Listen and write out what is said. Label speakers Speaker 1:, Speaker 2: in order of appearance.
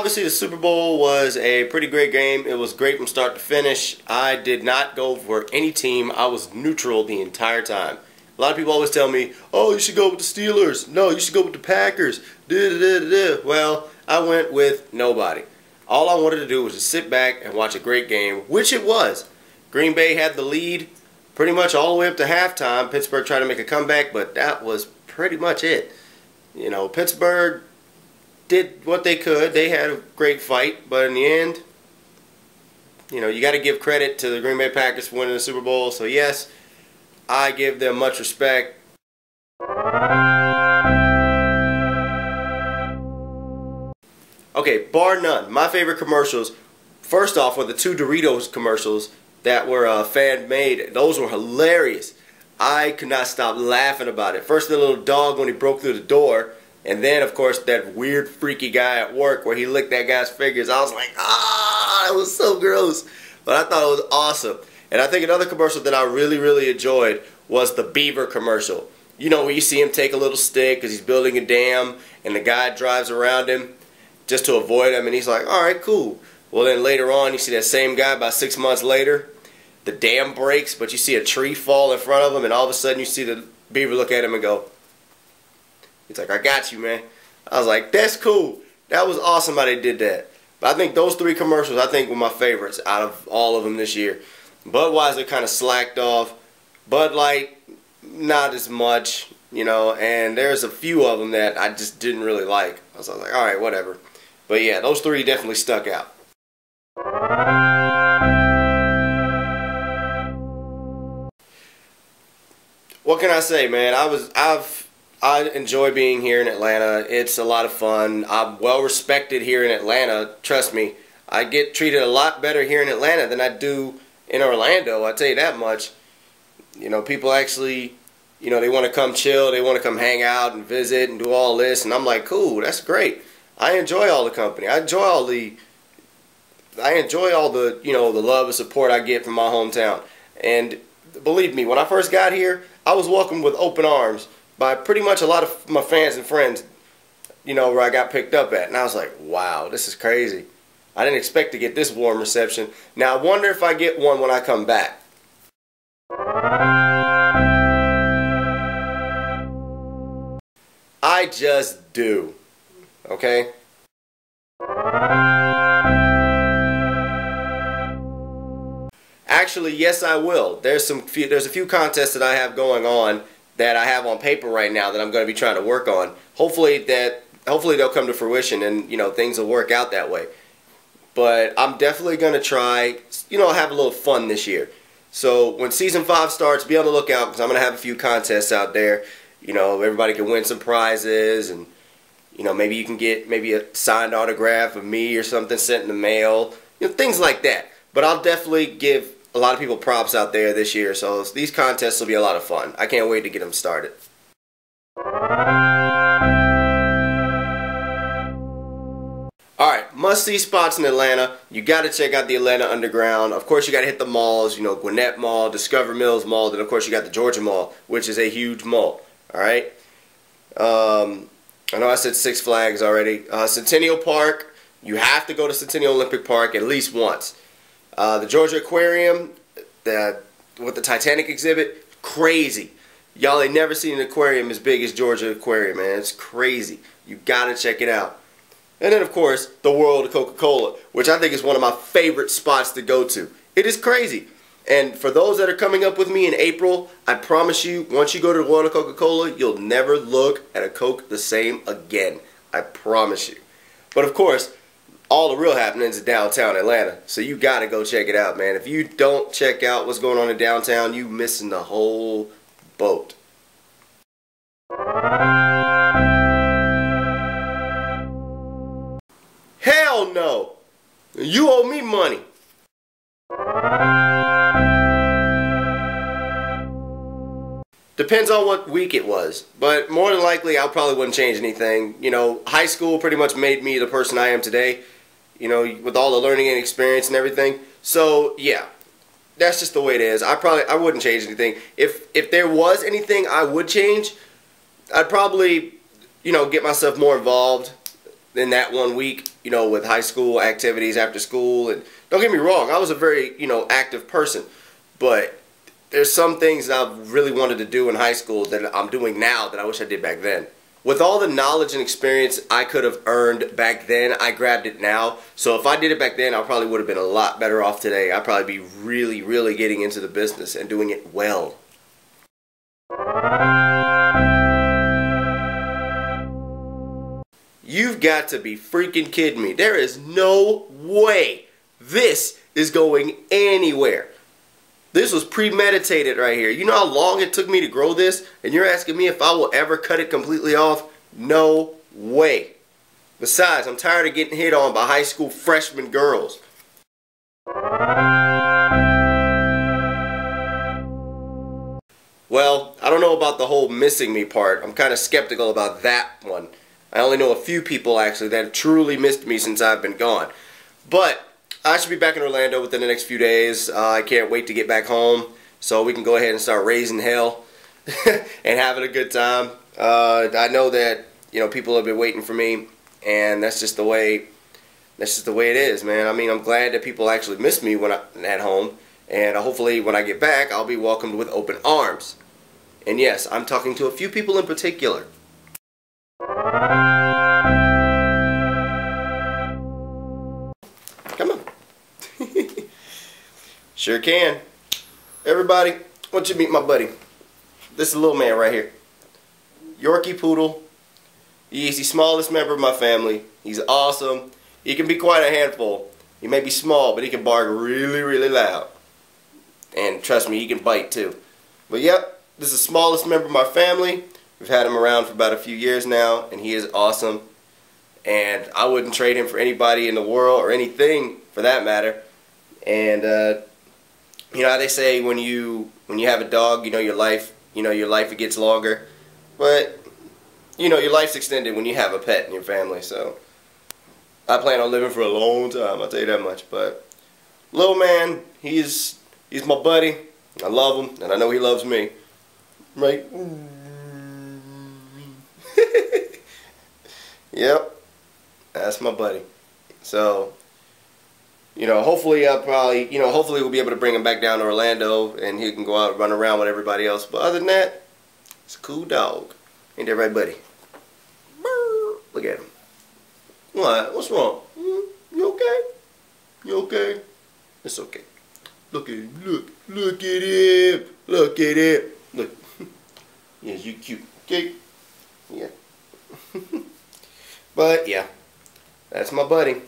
Speaker 1: obviously the Super Bowl was a pretty great game. It was great from start to finish. I did not go for any team. I was neutral the entire time. A lot of people always tell me, oh, you should go with the Steelers. No, you should go with the Packers. Well, I went with nobody. All I wanted to do was just sit back and watch a great game, which it was. Green Bay had the lead pretty much all the way up to halftime. Pittsburgh tried to make a comeback, but that was pretty much it. You know, Pittsburgh did what they could. They had a great fight, but in the end, you know, you got to give credit to the Green Bay Packers for winning the Super Bowl. So yes, I give them much respect. Okay, bar none, my favorite commercials, first off, were the two Doritos commercials that were fan-made. Those were hilarious. I could not stop laughing about it. First, the little dog when he broke through the door, and then, of course, that weird, freaky guy at work where he licked that guy's fingers. I was like, ah, that was so gross. But I thought it was awesome. And I think another commercial that I really, really enjoyed was the Beaver commercial. You know, where you see him take a little stick because he's building a dam, and the guy drives around him just to avoid him, and he's like, all right, cool. Well, then later on, you see that same guy about 6 months later, the dam breaks, but you see a tree fall in front of him, and all of a sudden you see the beaver look at him and go, he's like, I got you, man. I was like, that's cool. That was awesome how they did that. But I think those three commercials, I think, were my favorites out of all of them this year. Budweiser kind of slacked off. Bud Light, not as much, you know, and there's a few of them that I just didn't really like. I was like, all right, whatever. But yeah, those three definitely stuck out. What can I say, man? I enjoy being here in Atlanta. It's a lot of fun. I'm well respected here in Atlanta. Trust me, I get treated a lot better here in Atlanta than I do in Orlando. I tell you that much. You know, people actually, you know, they want to come chill. They want to come hang out and visit and do all this. And I'm like, cool, that's great. I enjoy all the company. I enjoy all the, you know, the love and support I get from my hometown. And believe me, when I first got here, I was welcomed with open arms by pretty much a lot of my fans and friends, you know, where I got picked up at. And I was like, wow, this is crazy. I didn't expect to get this warm reception. Now, I wonder if I get one when I come back. I just do. Okay? Actually, yes, I will. There's a few contests that I have going on that I have on paper right now that I'm going to be trying to work on. Hopefully they'll come to fruition and, you know, things will work out that way. But I'm definitely going to try, you know, have a little fun this year. So when season 5 starts, be on the lookout because I'm going to have a few contests out there. You know, everybody can win some prizes, and you know, maybe you can get maybe a signed autograph of me or something sent in the mail. You know, things like that. But I'll definitely give a lot of people props out there this year, so these contests will be a lot of fun. I can't wait to get them started. Alright, must-see spots in Atlanta. You got to check out the Atlanta Underground. Of course, you got to hit the malls, you know, Gwinnett Mall, Discover Mills Mall, then of course you got the Georgia Mall, which is a huge mall. Alright? I know I said Six Flags already. Centennial Park, you have to go to Centennial Olympic Park at least once. The Georgia Aquarium, with the Titanic exhibit, crazy. Y'all ain't never seen an aquarium as big as Georgia Aquarium, man. It's crazy. You gotta check it out. And then, of course, the World of Coca-Cola, which I think is one of my favorite spots to go to. It is crazy. And for those that are coming up with me in April, I promise you, once you go to the World of Coca-Cola, you'll never look at a Coke the same again. I promise you. But, of course, all the real happenings are downtown Atlanta. So you got to go check it out, man. If you don't check out what's going on in downtown, you missing the whole boat. Hell no! You owe me money. Depends on what week it was, but more than likely I probably wouldn't change anything. You know, high school pretty much made me the person I am today, you know, with all the learning and experience and everything. So yeah, that's just the way it is. I wouldn't change anything. If there was anything I would change, I'd probably, you know, get myself more involved in that 1 week, you know, with high school activities after school. And don't get me wrong, I was a very, you know, active person. But there's some things that I really wanted to do in high school that I'm doing now that I wish I did back then. With all the knowledge and experience I could have earned back then, I grabbed it now. So if I did it back then, I probably would have been a lot better off today. I'd probably be really, really getting into the business and doing it well. You've got to be freaking kidding me. There is no way this is going anywhere. This was premeditated right here. You know how long it took me to grow this? And you're asking me if I will ever cut it completely off? No way. Besides, I'm tired of getting hit on by high school freshman girls. Well, I don't know about the whole missing me part. I'm kind of skeptical about that one. I only know a few people actually that have truly missed me since I've been gone. But I should be back in Orlando within the next few days. I can't wait to get back home so we can go ahead and start raising hell and having a good time. I know that, you know, people have been waiting for me, and that's just the way it is, man. I mean, I'm glad that people actually miss me when I'm at home, and hopefully when I get back, I'll be welcomed with open arms. And yes, I'm talking to a few people in particular. Come on. Sure can. Everybody, I want you to meet my buddy. This is a little man right here. Yorkie Poodle. He's the smallest member of my family. He's awesome. He can be quite a handful. He may be small, but he can bark really, really loud. And trust me, he can bite too. But yep, this is the smallest member of my family. We've had him around for about a few years now, and he is awesome. And I wouldn't trade him for anybody in the world, or anything for that matter. And you know how they say when you have a dog, your life it gets longer. But your life's extended when you have a pet in your family. So I plan on living for a long time, I'll tell you that much. But little man, he's my buddy. I love him, and I know he loves me. Right? Yep. That's my buddy. So, hopefully hopefully we'll be able to bring him back down to Orlando and he can go out and run around with everybody else. But other than that, it's a cool dog. Ain't that right, buddy? Look at him. What? What's wrong? You okay? You okay? It's okay. Look at him. Look at him. Look at him. Look. Yes, you cute. Okay? Yeah. But, yeah. That's my buddy.